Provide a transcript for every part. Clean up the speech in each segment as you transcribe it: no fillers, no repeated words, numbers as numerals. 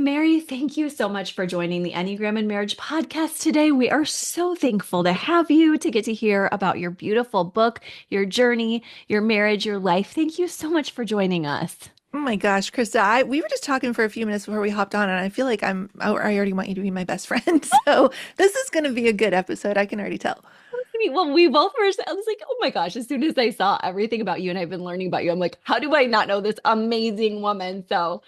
Mary, thank you so much for joining the Enneagram and Marriage podcast today. We are so thankful to have you to get to hear about your beautiful book, your journey, your marriage, your life. Thank you so much for joining us. Oh my gosh, Krista, we were just talking for a few minutes before we hopped on, and I feel like I already want you to be my best friend. So this is going to be a good episode. I can already tell. Well, we both were, I was like, oh my gosh, as soon as I saw everything about you and I've been learning about you, I'm like, how do I not know this amazing woman? So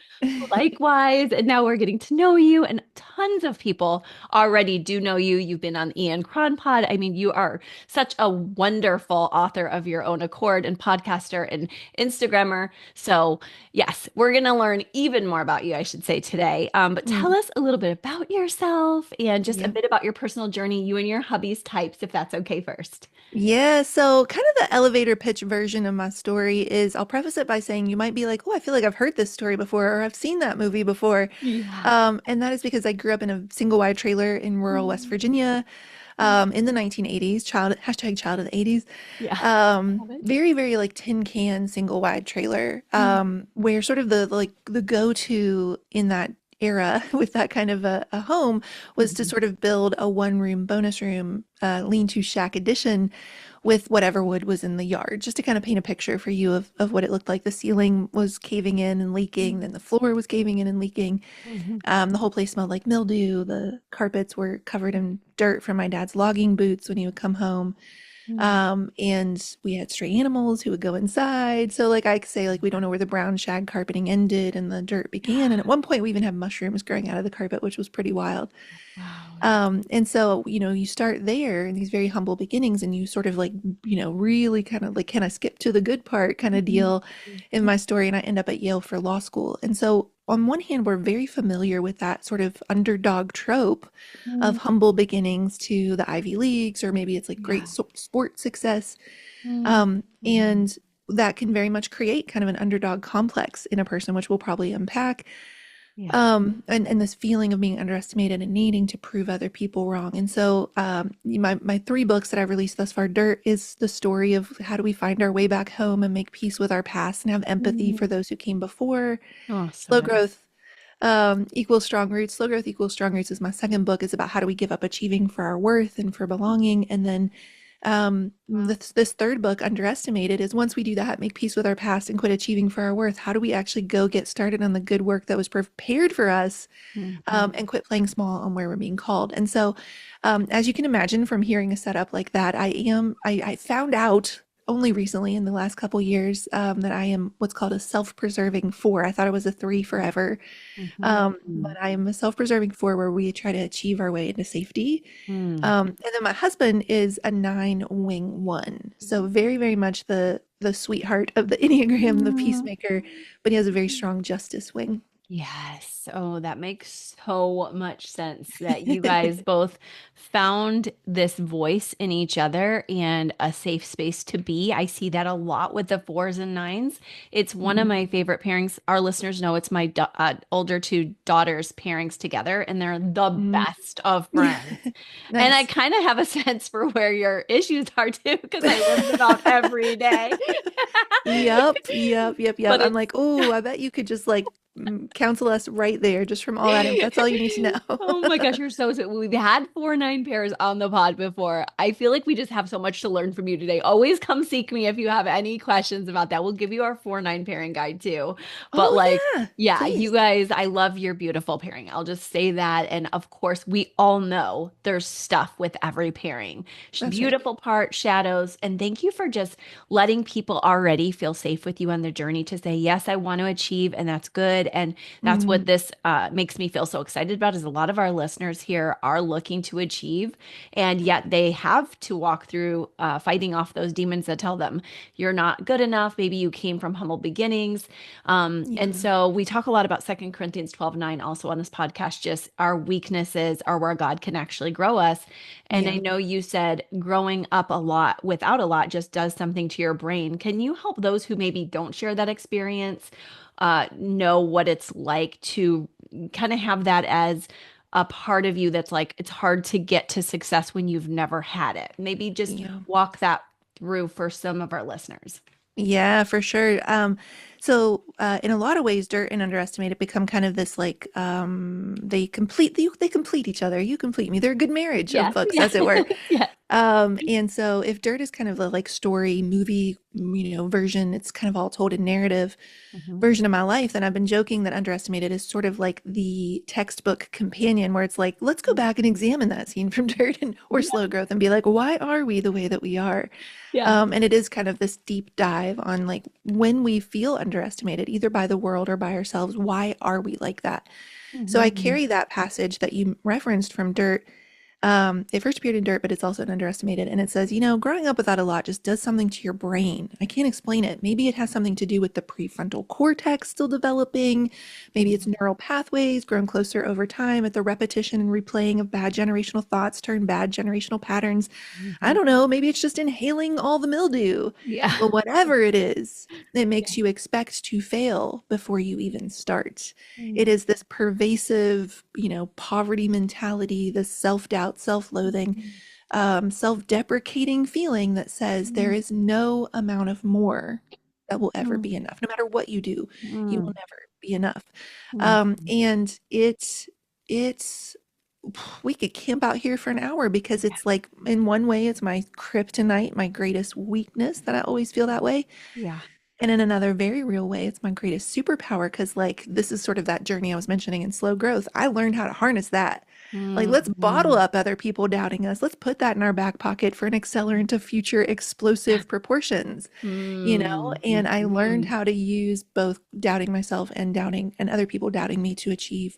likewise, and now we're getting to know you, and tons of people already do know you. You've been on Ian Cron Pod. I mean, you are such a wonderful author of your own accord and podcaster and Instagrammer. So yes, we're going to learn even more about you, I should say, today. But tell Mm, us a little bit about yourself and just a yep. bit about your personal journey, you and your hubby's types, if that's okay first. Yeah, so kind of the elevator pitch version of my story is I'll preface it by saying you might be like, oh, I feel like I've heard this story before or I've seen that movie before. Yeah. And that is because I grew up in a single wide trailer in rural West Virginia in the 1980s, child of the 80s. Yeah. Love it. Very, very like tin can single wide trailer, where sort of the go-to in that era with that kind of a home was to Mhm. sort of build a one room bonus room lean-to shack addition with whatever wood was in the yard, just to kind of paint a picture for you of what it looked like. The ceiling was caving in and leaking, then the floor was caving in and leaking. Mhm. The whole place smelled like mildew. The carpets were covered in dirt from my dad's logging boots when he would come home. Mhm. And we had stray animals who would go inside. So like I could say, like we don't know where the brown shag carpeting ended and the dirt began. And at one point we even had mushrooms growing out of the carpet, which was pretty wild. Wow. And so, you start there in these very humble beginnings and you sort of like, really kind of like, can I skip to the good part kind of Mhm. deal in my story? And I end up at Yale for law school. And so on one hand, we're very familiar with that sort of underdog trope of Mhm. humble beginnings to the Ivy Leagues, or maybe it's like great Yeah. sport success. Mhm. And that can very much create kind of an underdog complex in a person, which we'll probably unpack. Yeah. And this feeling of being underestimated and needing to prove other people wrong. And so, my three books that I've released thus far, Dirt is the story of how do we find our way back home and make peace with our past and have empathy for Mhm. those who came before. Oh, so Slow good. Growth, equals Strong Roots. Slow Growth equals Strong Roots is my second book. Is about how do we give up achieving for our worth and for belonging. And then this third book, Underestimated, is once we do that, make peace with our past and quit achieving for our worth, how do we actually go get started on the good work that was prepared for us, Mhm. and quit playing small on where we're being called? And so, as you can imagine from hearing a setup like that, I found out only recently in the last couple years, that I am what's called a self-preserving four. I thought it was a three forever. But Mhm. I am a self-preserving four where we try to achieve our way into safety. Mhm. And then my husband is a nine wing one. So very, very much the sweetheart of the Enneagram, the Mhm. peacemaker, but he has a very strong justice wing. Yes. Oh, that makes so much sense that you guys both found this voice in each other and a safe space to be. I see that a lot with the fours and nines. It's one of Mhm. my favorite pairings. Our listeners know it's my older two daughters' pairings together, and they're the Mm. best of friends. And I Nice. kind of have a sense for where your issues are too, because I live them out every day. Yep, yep, yep, yep. But I'm it's like, oh, I bet you could just like counsel us right there just from all that info. That's all you need to know. Oh my gosh, you're so sweet. We've had 4-9 pairs on the pod before. I feel like we just have so much to learn from you today. Always come seek me if you have any questions about that. We'll give you our 4-9 pairing guide too. But Oh like, yeah, yeah, you please. guys, I love your beautiful pairing. I'll just say that. And of course, we all know there's stuff with every pairing. That's right. Beautiful part, shadows. And thank you for just letting people already feel safe with you on the journey to say, yes, I want to achieve, and that's good. And that's what Mm, this makes me feel so excited about is a lot of our listeners here are looking to achieve, and yet they have to walk through fighting off those demons that tell them you're not good enough. Maybe you came from humble beginnings. And yeah, so we talk a lot about 2 Corinthians 12:9 also on this podcast, just our weaknesses are where God can actually grow us. And I yeah. know you said growing up a lot without a lot just does something to your brain. Can you help those who maybe don't share that experience know what it's like to kind of have that as a part of you that's like it's hard to get to success when you've never had it? Maybe just Yeah. walk that through for some of our listeners. Yeah, for sure. In a lot of ways, dirt and underestimated become kind of this like they complete each other. You complete me. They're a good marriage of Yes. books, Yeah. as it were. Yes. And so if dirt is kind of the like story movie, version, it's kind of all told in narrative Mhm. version of my life, then I've been joking that underestimated is sort of like the textbook companion where it's like, let's go back and examine that scene from dirt or Yeah. slow growth and be like, why are we the way that we are? Yeah. And it is kind of this deep dive on like when we feel underestimated, either by the world or by ourselves, why are we like that? So I Mhm. carry that passage that you referenced from Dirt. It first appeared in Dirt, but it's also an underestimated. And it says, growing up without a lot just does something to your brain. I can't explain it. Maybe it has something to do with the prefrontal cortex still developing. Maybe it's neural pathways grown closer over time at the repetition and replaying of bad generational thoughts turn bad generational patterns. I Mhm. don't know. Maybe it's just inhaling all the mildew. Yeah. But whatever it is, it Yeah. makes you expect to fail before you even start. It Mm. is this pervasive, poverty mentality, this self-doubt, self-loathing, Mhm. self-deprecating feeling that says there Mm. is no amount of more that will ever Mm. be enough. No matter what you do, you will Mm. never be enough. Mm. And it's we could camp out here for an hour because Yeah. it's like in one way it's my kryptonite, my greatest weakness that I always feel that way. Yeah. And in another very real way, it's my greatest superpower because, like, this is sort of that journey I was mentioning in slow growth. I learned how to harness that. Like, let's bottle Mhm. up other people doubting us. Let's put that in our back pocket for an accelerant of future explosive proportions, Mm. And I learned Mhm. how to use both doubting myself and doubting and other people doubting me to achieve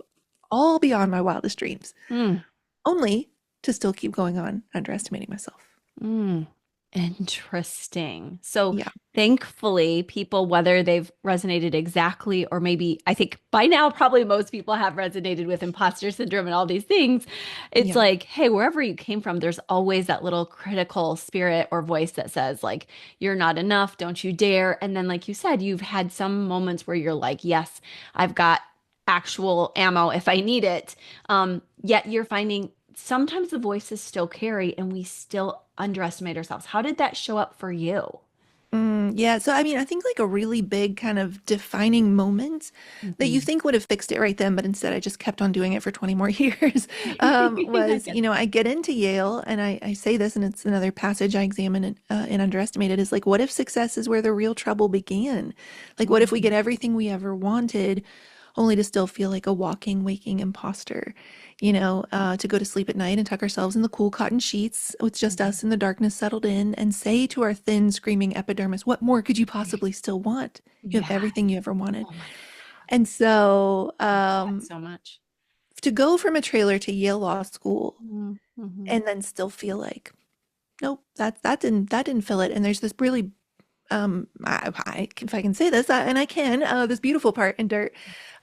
all beyond my wildest dreams, Mm. only to still keep going on underestimating myself. Mm. Interesting. So Yeah. thankfully, people, whether they've resonated exactly, or maybe I think by now, probably most people have resonated with imposter syndrome and all these things. It's Yeah. like, hey, wherever you came from, there's always that little critical spirit or voice that says, like, you're not enough, don't you dare. And then, like you said, you've had some moments where you're like, yes, I've got actual ammo if I need it. Yet you're finding sometimes the voices still carry and we still underestimate ourselves. How did that show up for you? Yeah, so I mean, I think like a really big kind of defining moment that you Mhm. think would have fixed it right then, but instead I just kept on doing it for 20 more years, I was, get I get into Yale and I say this, and it's another passage I examine in Underestimated is like, what if success is where the real trouble began? Like, what if we that. get everything we ever wanted, only to still feel like a walking, waking imposter? To go to sleep at night and tuck ourselves in the cool cotton sheets with just Mhm. us and the darkness settled in and say to our thin, screaming epidermis, what more could you possibly still want? You have Yeah. everything you ever wanted. Oh my God. And so Love that so much. to go from a trailer to Yale Law School Mm-hmm. and then still feel like, nope, that didn't fill it. And there's this really if I can say this, and I can, this beautiful part in Dirt,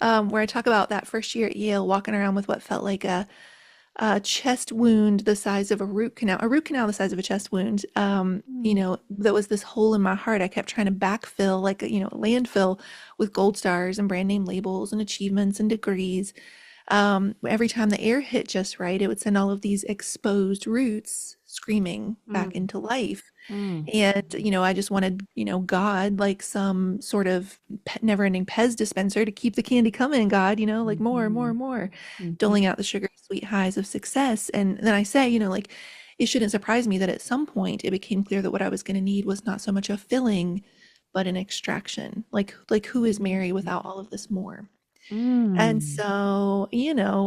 where I talk about that first year at Yale, walking around with what felt like a chest wound the size of a root canal the size of a chest wound. That was this hole in my heart. I kept trying to backfill, like, a landfill with gold stars and brand name labels and achievements and degrees. Every time the air hit just right, it would send all of these exposed roots screaming back Mm-hmm. into life. Mm-hmm. And, I just wanted, God, like some sort of never-ending Pez dispenser to keep the candy coming, God, like more and more and more, Mm-hmm. doling out the sugary sweet highs of success. And then I say, like, it shouldn't surprise me that at some point it became clear that what I was going to need was not so much a filling, but an extraction. Like who is Mary without all of this more? And Mm-hmm. so,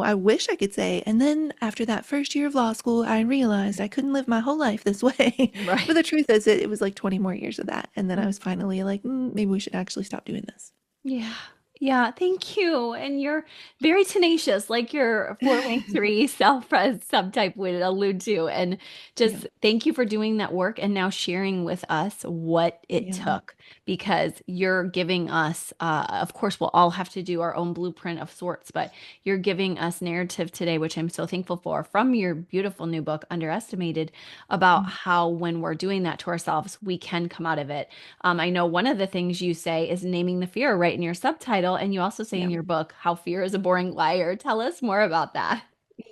I wish I could say, and then after that first year of law school, I realized I couldn't live my whole life this way. But Right. the truth is, it was like 20 more years of that. And then I was finally like, maybe we should actually stop doing this. Yeah. Yeah. Thank you. And you're very tenacious, like your 4-link-3 self-pres subtype would allude to. And Yeah. just thank you for doing that work and now sharing with us what it Yeah. took because you're giving us, of course, we'll all have to do our own blueprint of sorts, but you're giving us narrative today, which I'm so thankful for, from your beautiful new book, Underestimated, about Mm. how when we're doing that to ourselves, we can come out of it. I know one of the things you say is naming the fear right in your subtitle, and you also say in Yeah. your book how fear is a boring liar. Tell us more about that.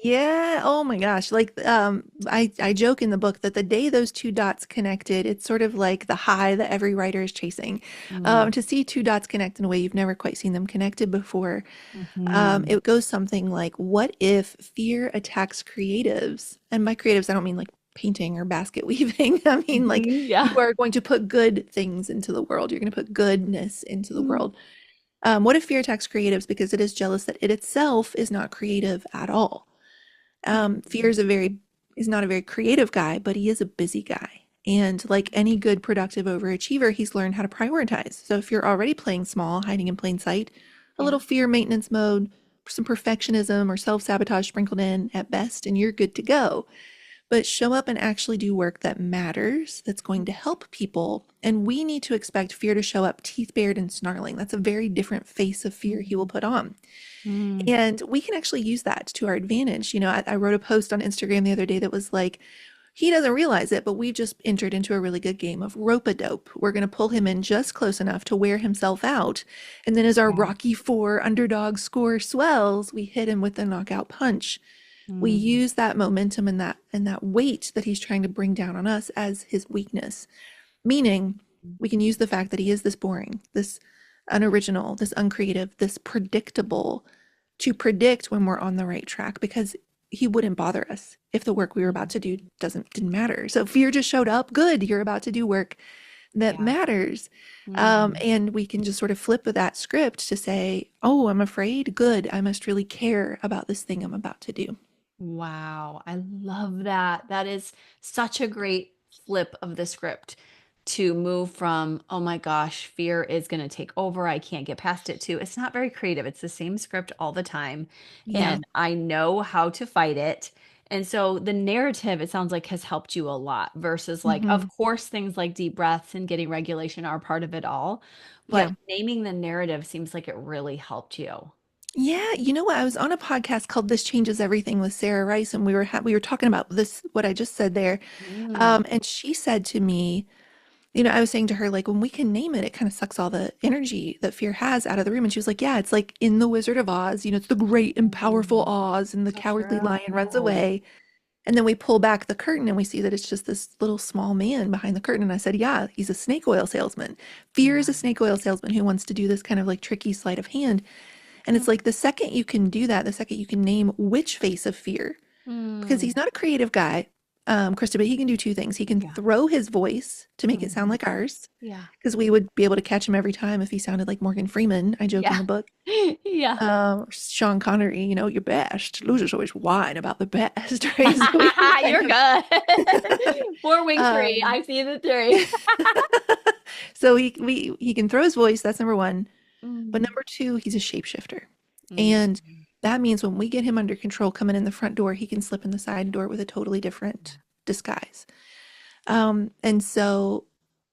Yeah. Oh my gosh. Like, I joke in the book that the day those two dots connected, it's sort of like the high that every writer is chasing. Mm. To see two dots connect in a way you've never quite seen them connected before. Hmm. It goes something like, what if fear attacks creatives? And by creatives, I don't mean like painting or basket weaving. I mean like Hmm. you Yeah. are going to put good things into the world. You're going to put goodness into the Mm. world. What if fear attacks creatives because it is jealous that it itself is not creative at all? Fear is not a very creative guy, but he is a busy guy. And like any good productive overachiever, he's learned how to prioritize. So if you're already playing small, hiding in plain sight, a Yeah. little fear maintenance mode, some perfectionism or self-sabotage sprinkled in at best, and you're good to go. But show up and actually do work that matters, that's going to help people. And we need to expect fear to show up teeth bared and snarling. That's a very different face of fear he will Mm. put on. Mm. And we can actually use that to our advantage. I wrote a post on Instagram the other day that was like, he doesn't realize it, but we've just entered into a really good game of rope-a-dope. We're going to pull him in just close enough to wear himself out. And then as our Yeah. Rocky IV underdog score swells, we hit him with the knockout punch. We Mm. use that momentum and that weight that he's trying to bring down on us as his weakness. Meaning, we can use the fact that he is this boring, this unoriginal, this uncreative, this predictable to predict when we're on the right track because he wouldn't bother us if the work we were about to do didn't matter. So fear just showed up. Good, you're about to do work that Yeah. matters. Mm. And we can just sort of flip that script to say, oh, I'm afraid. Good, I must really care about this thing I'm about to do. Wow, I love that. That is such a great flip of the script to move from, oh my gosh, fear is going to take over. I can't get past it to it's not very creative. It's the same script all the time. Yeah. And I know how to fight it. And so the narrative, it sounds like, has helped you a lot versus like, Hmm. of course, things like deep breaths and getting regulation are part of it all. But Yeah. naming the narrative seems like it really helped you. Yeah, you know what? I was on a podcast called "This Changes Everything" with Sarah Rice, and we were talking about this what I just said there. Mm. And she said to me, I was saying to her like, when we can name it, it kind of sucks all the energy that fear has out of the room. And she was like, yeah, it's like in The Wizard of Oz. It's the great and powerful Mm. Oz, and the So cowardly lion runs true. away. And then we pull back the curtain and we see that it's just this little small man behind the curtain. And I said, yeah, he's a snake oil salesman. Fear is Yeah. a snake oil salesman who wants to do this kind of like tricky sleight of hand. And it's like the second you can do that, the second you can name which face of fear, because Mm. he's not a creative guy, Krista, but he can do two things. He can Yeah. throw his voice to make it sound Mhm. like ours, Yeah. because we would be able to catch him every time if he sounded like Morgan Freeman. I joke in Yeah. the book. Yeah. Sean Connery, your best. Losers always whine about the best, right? So we can kind You're of, good. Four wing three. um, I've seen the three. so he can throw his voice. That's number one. But Mm. number two, he's a shapeshifter. Mm. And that means when we get him under control coming in the front door, he can slip in the side door with a totally different disguise. And so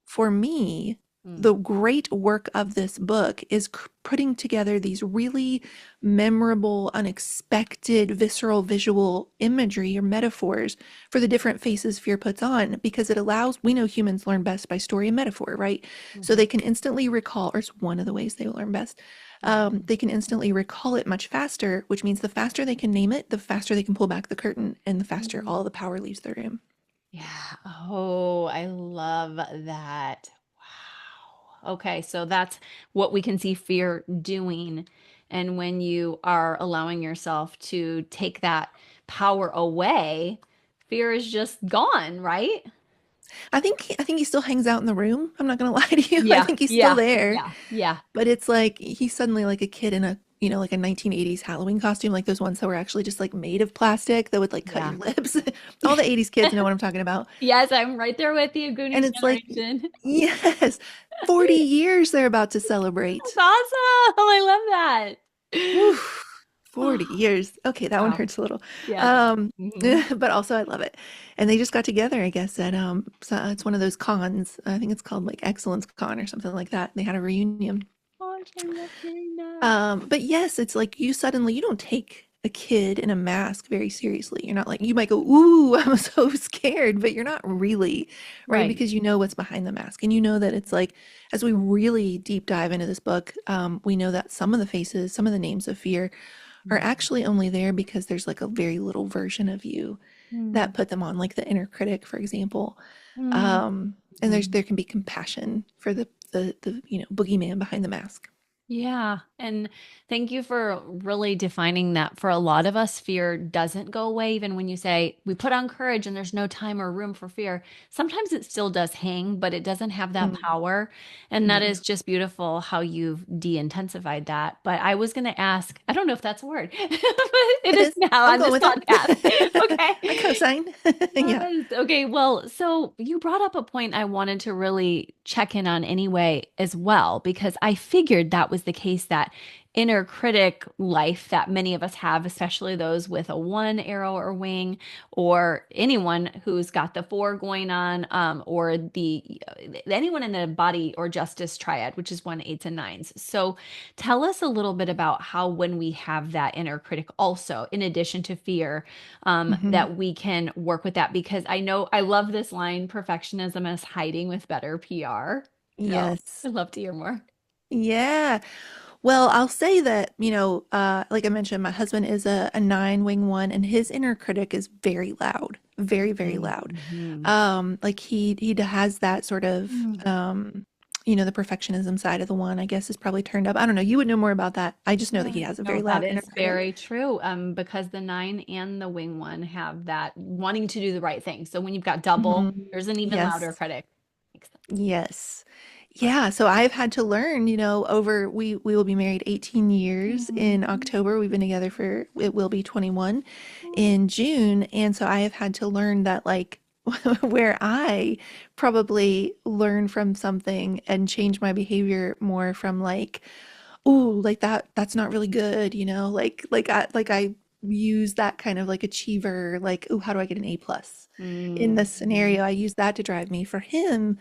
for me, Mm. the great work of this book is putting together these really memorable, unexpected, visceral visual imagery or metaphors for the different faces fear puts on because it allows, we know humans learn best by story and metaphor, right? So Mhm. they can instantly recall, or it's one of the ways they learn best. Mhm. They can instantly recall it much faster, which means the faster they can name it, the faster they can pull back the curtain, and the faster Mm. all the power leaves the room. Yeah. Oh, I love that. Wow. Okay, so that's what we can see fear doing. And when you are allowing yourself to take that power away, fear is just gone, right? I think he still hangs out in the room. I'm not gonna lie to you. I Yeah, think he's still yeah, there, yeah, yeah, but it's like he's suddenly like a kid in a like a 1980s Halloween costume, like those ones that were actually just like made of plastic that would like cut yeah. your lips. All the 80s kids know what I'm talking about. Yes, I'm right there with you, And Goonies it's like, generation. yes, 40 years they're about to celebrate. That's awesome. I love that. Whew, 40 years. Okay, that one Wow. hurts a little. Yeah. Um, Hmm. but also I love it. And they just got together, I guess, at it's one of those cons. I think it's called like Excellence Con or something like that. They had a reunion. Oh, I love hearing that. But yes, it's like you don't take a kid in a mask very seriously. You're not like, you might go, ooh, I'm so scared, but you're not really, right? Right. Because you know what's behind the mask. And you know that it's like, as we really deep dive into this book, we know that some of the faces, some of the names of fear are actually only there because there's like a very little version of you Mm. that put them on, like the inner critic, for example. Mm. And there can be compassion for the boogeyman behind the mask. Yeah. And thank you for really defining that. For a lot of us, fear doesn't go away. Even when you say we put on courage and there's no time or room for fear, sometimes it still does hang, but it doesn't have that Mm. power. And that Mhm. is just beautiful how you've de-intensified that. But I was going to ask, I don't know if that's a word, but it It is is. now I'm on going this with podcast. it. I Okay. co-sign. Yeah. Yes. Okay. Well, so you brought up a point I wanted to really check in on anyway, as well, because I figured that was the case, that inner critic life that many of us have, especially those with a one arrow or wing, or anyone who's got the four going on, or the anyone in the body or justice triad, which is one, eights, and nines. So tell us a little bit about how, when we have that inner critic also, in addition to fear, Mhm. that we can work with that, because I know I love this line, perfectionism is hiding with better PR. So Yes. I'd love to hear more. Yeah. Well, I'll say that, like I mentioned, my husband is a nine wing one, and his inner critic is very loud, very, very loud. Mm-hmm. Like he has that sort of, the perfectionism side of the one, I guess, is probably turned up. I don't know. You would know more about that. I just know that Yeah. he has a No, very that loud inner is critic. very true. Because the nine and the wing one have that wanting to do the right thing. So when you've got double, Mhm. there's an even louder Yes. critic. Makes sense. Yes. Love Yeah, so I've had to learn, over we will be married 18 years in that. October. We've been together for it will be 21 Mhm. in June, and so I have had to learn that like where I probably learn from something and change my behavior more from like, oh, like that's not really good, like I use that kind of like achiever, like, oh, how do I get an A plus? In Mm. this scenario, I use that to drive me. For him,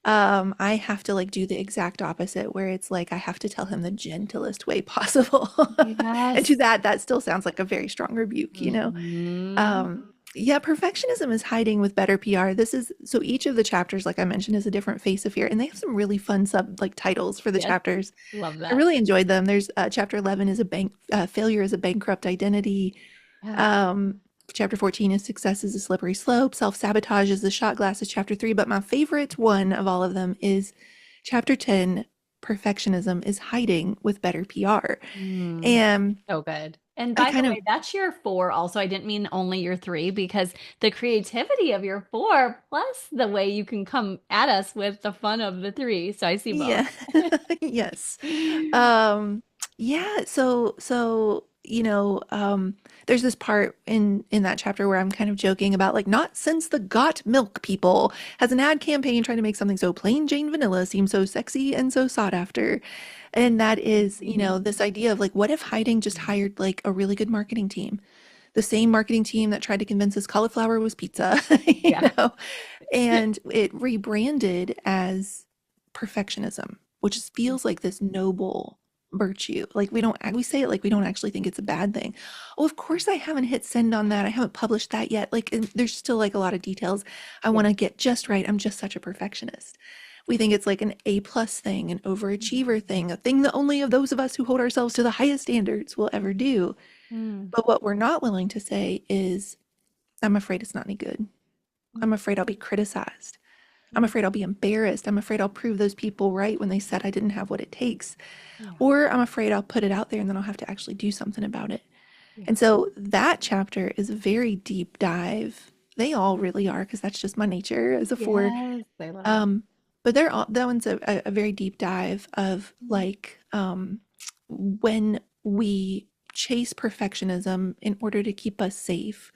I have to like do the exact opposite where it's like I have to tell him the gentlest way possible. And to Yes. that still sounds like a very strong rebuke. Mhm. Um, yeah, perfectionism is hiding with better PR. This is so each of the chapters, like I mentioned, is a different face of fear, and they have some really fun sub like titles for the Yes. chapters. Love I that. really enjoyed them. There's chapter 11 is a bank failure is a bankrupt identity. Yeah. Um, Chapter 14 is success is a slippery slope. Self-sabotage is the shot glass is chapter 3. But my favorite one of all of them is chapter 10, perfectionism is hiding with better PR. Mm. And So good. And I by the kind of, way, that's your four also. I didn't mean only your three, because the creativity of your four plus the way you can come at us with the fun of the three. So I see both. yeah, yes. Um, yeah, there's this part in that chapter where I'm kind of joking about like not since the got milk people has an ad campaign trying to make something so plain Jane vanilla seem so sexy and so sought after. And that is, this idea of like what if hiding just hired like a really good marketing team? The same marketing team that tried to convince us cauliflower was pizza, Yeah. and it rebranded as perfectionism, which feels like this noble virtue. Like we say it like we don't actually think it's a bad thing. Oh, of course I haven't hit send on that. I haven't published that yet. Like there's still like a lot of details I Yeah. want to get just right. I'm just such a perfectionist. We think it's like an A plus thing, an overachiever thing, a thing that only of those of us who hold ourselves to the highest standards will ever do. Mm. But what we're not willing to say is, I'm afraid it's not any good. I'm afraid I'll be criticized. I'm Mm. afraid I'll be embarrassed. I'm afraid I'll prove those people right when they said I didn't have what it takes. Yeah. Or I'm afraid I'll put it out there and then I'll have to actually do something about it. Yeah. And so that chapter is a very deep dive. They all really are because that's just my nature as a four. Yes, I love it. Um, but that one's a very deep dive of like when we chase perfectionism in order to keep us safe,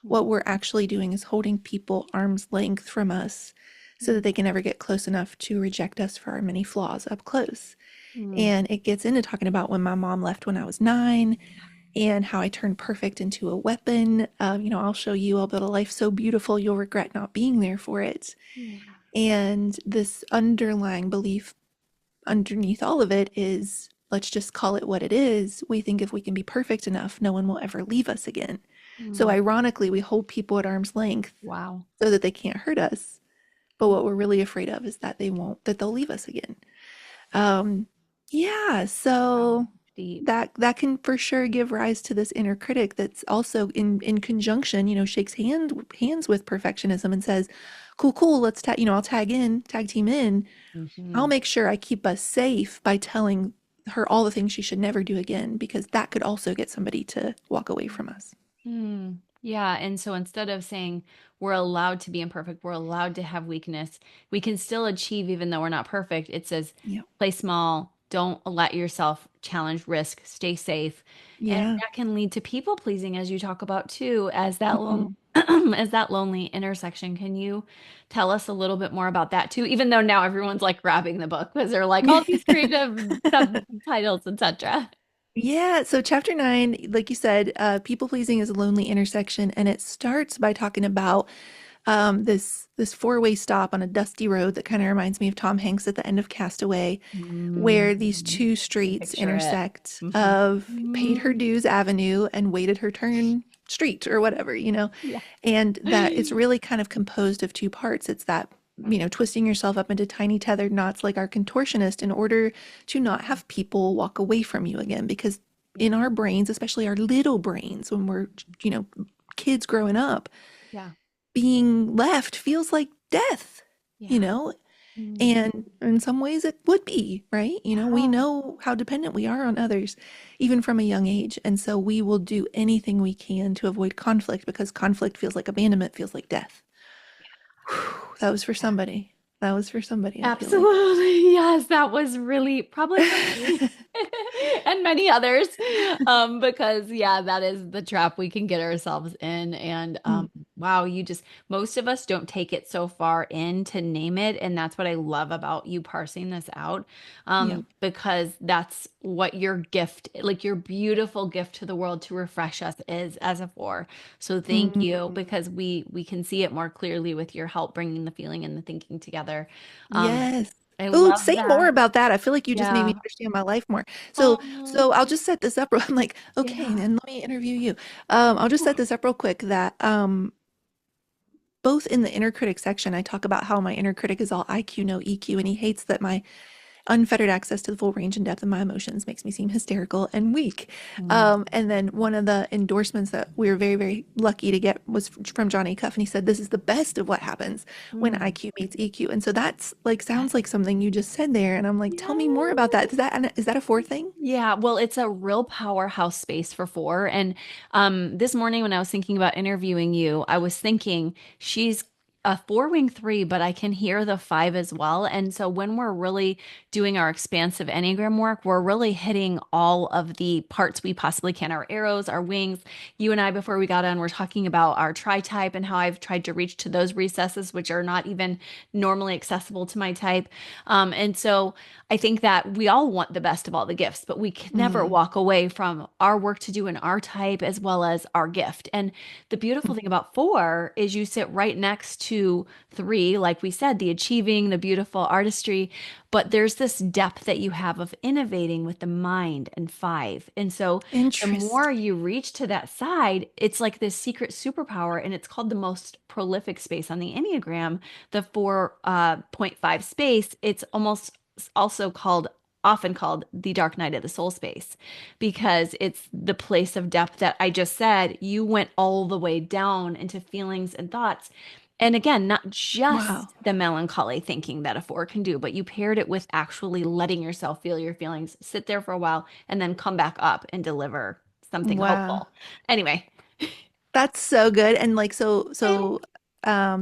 what we're actually doing is holding people arm's length from us so that they can never get close enough to reject us for our many flaws up close. Mm. And it gets into talking about when my mom left when I was 9 and how I turned perfect into a weapon. I'll show you, I'll build a life so beautiful you'll regret not being there for it. Yeah. And this underlying belief underneath all of it is let's just call it what it is. We think if we can be perfect enough, no one will ever leave us again. So, Mm. ironically, we hold people at arm's length Wow. so that they can't hurt us. But what we're really afraid of is that that they'll leave us again. Um, yeah, Wow. so deep. that can for sure give rise to this inner critic that's also in conjunction, shakes hands with perfectionism and says, cool, cool, let's I'll tag team in. I'll Mhm. make sure I keep us safe by telling her all the things she should never do again, because that could also get somebody to walk away from us. Hmm. Yeah. And so instead of saying we're allowed to be imperfect, we're allowed to have weakness, we can still achieve even though we're not perfect. It says Yeah. play small, don't let yourself challenge risk, stay safe. And Yeah. that can lead to people pleasing, as you talk about too, as that Mhm. as that lonely intersection. Can you tell us a little bit more about that too? Even though now everyone's like grabbing the book because they're like all these creative subtitles, etc. Yeah, so chapter 9, like you said, people pleasing is a lonely intersection, and it starts by talking about this four-way stop on a dusty road that kind of reminds me of Tom Hanks at the end of Castaway, where these Mm, two I streets picture it. intersect of Paid Her Mhm. Dues Avenue and Waited Her Turn Street or whatever, Yeah. and that it's really kind of composed of two parts. It's that, twisting yourself up into tiny tethered knots like our contortionist in order to not have people walk away from you again. Because Yeah. in our brains, especially our little brains, when we're, you know, kids growing up, Yeah. being left feels like death, you Yeah. know? Mm. And in some ways it would be, right? We Yeah. know how dependent we are on others, even from a young age. And so we will do anything we can to avoid conflict because conflict feels like abandonment, feels like death. Whew, that was for Yeah. somebody. That was for somebody, I feel like. Absolutely. Yes, that was really probably for me and many others. Because yeah, that is the trap we can get ourselves in. And Mm, wow, you just most of us don't take it so far in to name it. And that's what I love about you parsing this out. yeah. Because that's what your gift, like your beautiful gift to the world to refresh us is as a four. So thank Mm, you because we can see it more clearly with your help bringing the feeling and the thinking together. Um, yes. I Oh, love say more that. about that. I feel like you just made me Yeah. understand my life more. So, Oh, so I'll just set this up. I'm like, okay, and yeah. then let me interview you. I'll just set this up real quick that both in the inner critic section, I talk about how my inner critic is all IQ, no EQ, and he hates that my unfettered access to the full range and depth of my emotions makes me seem hysterical and weak. Mm. And then one of the endorsements that we were very, very lucky to get was from Johnny Cuff. And he said, this is the best of what happens when Mm. IQ meets EQ. And so that's like, Yes. sounds like something you just said there. And I'm like, tell me more about that. Yes. Is that a four thing? Yeah, well, it's a real powerhouse space for four. And this morning when I was thinking about interviewing you, I was thinking she's a four wing three, but I can hear the five as well. And so when we're really doing our expansive Enneagram work, we're really hitting all of the parts we possibly can, our arrows, our wings. You and I, before we got on, we're talking about our tri type and how I've tried to reach to those recesses, which are not even normally accessible to my type. And so I think that we all want the best of all the gifts, but we can never Mm, walk away from our work to do in our type as well as our gift. And the beautiful thing about four is you sit right next to three, like we said, the achieving, the beautiful artistry, but there's this depth that you have of innovating with the mind and five. And so the more interesting. you reach to that side, it's like this secret superpower, and it's called the most prolific space on the Enneagram, the 4.5 space. It's almost also often called the dark night of the soul space because it's the place of depth that I just said. You went all the way down into feelings and thoughts. And again, not Wow. just the melancholy thinking that a four can do, but you paired it with actually letting yourself feel your feelings, sit there for a while, and then come back up and deliver something Wow. hopeful. Anyway, That's so good. And like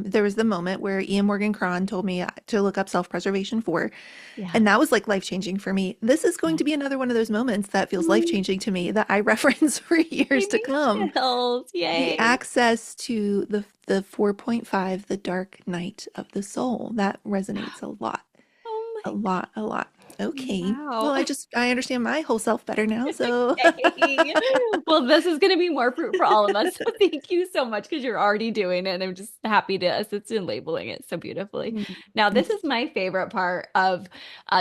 there was the moment where Ian Morgan Cron told me to look up self-preservation for, yeah. and that was like life-changing for me. This is going Yeah. to be another one of those moments that feels Mm, life-changing to me that I reference for years gave to me come. chills. The Yay. access to the 4.5, the dark night of the soul, that resonates a lot. Oh A my, lot, a lot. Okay. wow. Well, I understand my whole self better now, so Yay. Well, this is going to be more fruit for all of us. So thank you so much because you're already doing it. And I'm just happy to assist in labeling it so beautifully. Mm, Now, this it's is my favorite part of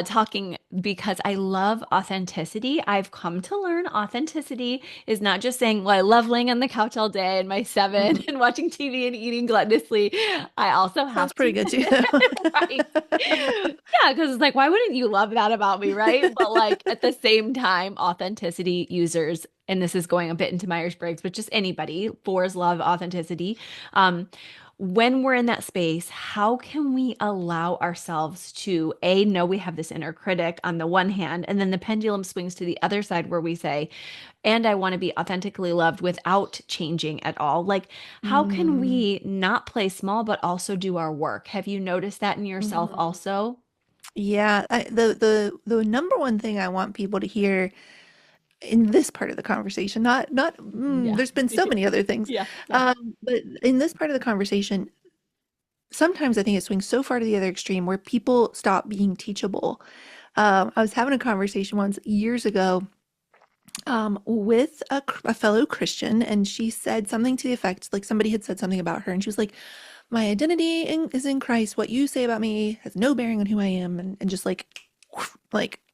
talking because I love authenticity. I've come to learn authenticity is not just saying, well, I love laying on the couch all day and my seven mhm. and watching TV and eating gluttonously. I also Sounds have pretty to, good too. right? Yeah, because it's like, why wouldn't you love that about me, right? But like at the same time, authenticity users, and this is going a bit into Myers-Briggs, but just anybody, fours love authenticity. Um, when we're in that space, how can we allow ourselves to know we have this inner critic on the one hand, and then the pendulum swings to the other side where we say, and I want to be authentically loved without changing at all. Like, how can Mm, we not play small, but also do our work? Have you noticed that in yourself mhm. also? Yeah, the number one thing I want people to hear in this part of the conversation, Yeah. there's been so many other things, Yeah. Yeah. but in this part of the conversation, sometimes I think it swings so far to the other extreme where people stop being teachable. I was having a conversation once years ago with a fellow Christian, and she said something to the effect, like somebody had said something about her, and she was like, "My identity is in Christ. What you say about me has no bearing on who I am," and just like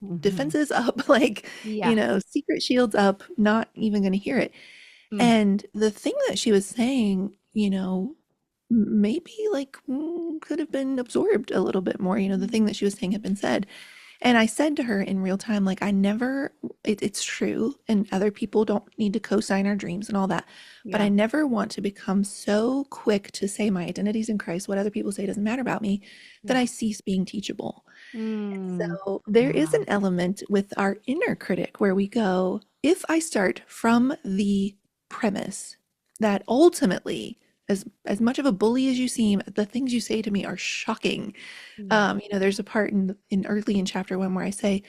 Hmm. defenses up, like Yeah. secret shields up, not even going to hear it. Mm. And the thing that she was saying, maybe like could have been absorbed a little bit more. The thing that she was saying had been said. And I said to her in real time, like, it's true, and other people don't need to co sign our dreams and all that. But I Yeah. never want to become so quick to say my identity's in Christ, what other people say doesn't matter about me, that Yeah. I cease being teachable. Mm. So there is Yeah. an element with our inner critic where we go, if I start from the premise that ultimately, as much of a bully as you seem, the things you say to me are shocking. Yeah. There's a part in early in chapter one where I say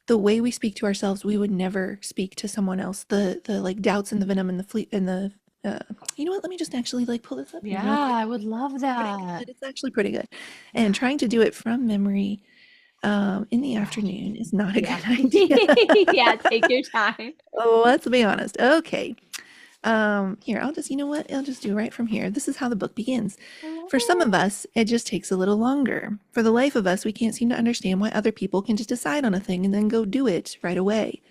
the way we speak to ourselves, we would never speak to someone else. The like doubts and the venom and the fleet and the you know what? Let me just actually like pull this up here Yeah. real quick. I would love Pretty that. good. It's actually pretty good. And Yeah. trying to do it from memory in the Gosh. afternoon is not a Yeah. good idea. Yeah. Take your time. Let's be honest. Okay. Here, I'll just, you know what? I'll just do right from here. This is how the book begins. I love For some of it. us, it just takes a little longer. For the life of us, we can't seem to understand why other people can just decide on a thing and then go do it right away.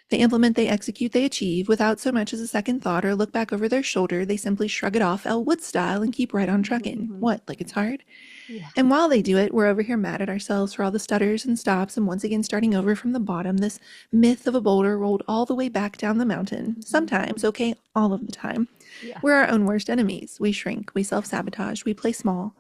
They implement, they execute, they achieve without so much as a second thought or look back over their shoulder. They simply shrug it off Elle Wood style and keep right on trucking. Mhm. What, like it's hard? Yeah. And while they do it, we're over here mad at ourselves for all the stutters and stops and once again starting over from the bottom, this myth of a boulder rolled all the way back down the mountain. Mhm. Sometimes, okay, all of the time. Yeah. We're our own worst enemies. We shrink, we self sabotage, we play small.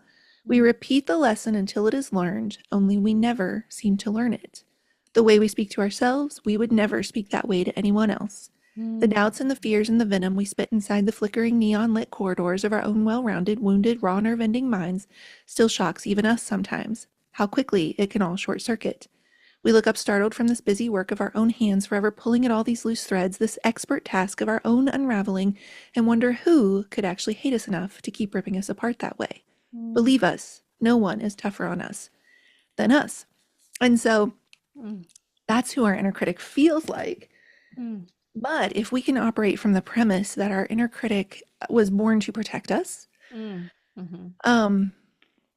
We Mm. repeat the lesson until it is learned, only we never seem to learn it. The way we speak to ourselves, we would never speak that way to anyone else. The Mm. doubts and the fears and the venom we spit inside the flickering neon lit corridors of our own well rounded, wounded, raw nerve ending minds still shocks even us sometimes. How quickly it can all short circuit. We look up startled from this busy work of our own hands, forever pulling at all these loose threads, this expert task of our own unraveling, and wonder who could actually hate us enough to keep ripping us apart that way. Mm. Believe us, no one is tougher on us than us. And so Mm. that's who our inner critic feels like. Mm. But if we can operate from the premise that our inner critic was born to protect us, Mm. Mhm. um,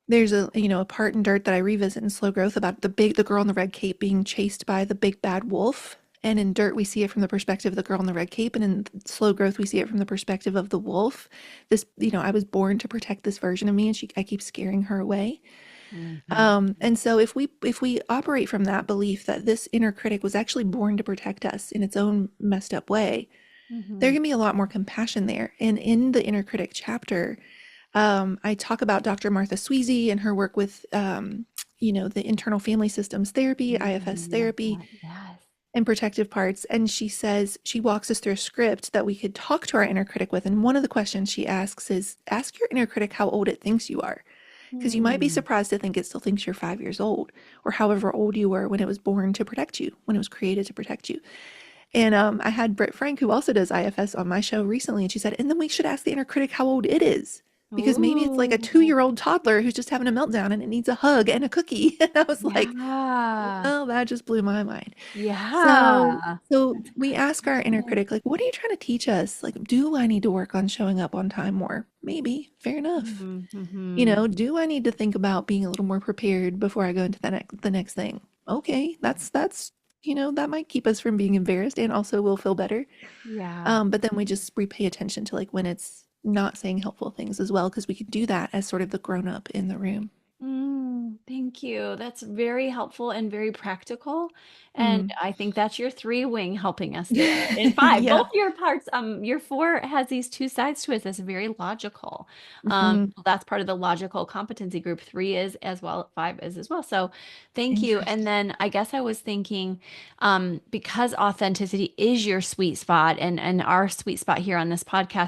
there's a part in Dirt that I revisit in Slow Growth about the girl in the red cape being chased by the big bad wolf. And in Dirt, we see it from the perspective of the girl in the red cape, and in Slow Growth, we see it from the perspective of the wolf. I was born to protect this version of me, and I keep scaring her away. Mhm. And so if we operate from that belief that this inner critic was actually born to protect us in its own messed up way, there Mhm. can be a lot more compassion there. And in the inner critic chapter, I talk about Dr. Martha Sweezy and her work with, the internal family systems therapy, IFS Mm. Love therapy, that. Yes. and protective parts. And she says she walks us through a script that we could talk to our inner critic with. And one of the questions she asks is, ask your inner critic how old it thinks you are. Because you might be Mm. surprised to think it still thinks you're 5 years old, or however old you were when it was born to protect you, when it was created to protect you. And I had Britt Frank, who also does IFS, on my show recently, and she said, and then we should ask the inner critic how old it is. Because maybe it's like a Ooh. 2-year-old toddler who's just having a meltdown and it needs a hug and a cookie. And I was like, Yeah. well, that just blew my mind. So, Yeah. so That's a we great ask our inner question. critic, like, what are you trying to teach us? Like, do I need to work on showing up on time more? Maybe. Fair enough. Mhm. Mhm. Do I need to think about being a little more prepared before I go into the next thing? Okay, that's that might keep us from being embarrassed and also we'll feel better. Yeah. But then we pay attention to like when it's not saying helpful things as well, because we could do that as sort of the grown up in the room. Thank you. That's very helpful and very practical. And Mm. I think that's your three wing helping us there. In five, both Yeah. your parts, your four has these two sides to it that's very logical. Mhm. That's part of the logical competency group. Three is as well, five is as well. So thank you. And Interesting. then I guess I was thinking, because authenticity is your sweet spot and our sweet spot here on this podcast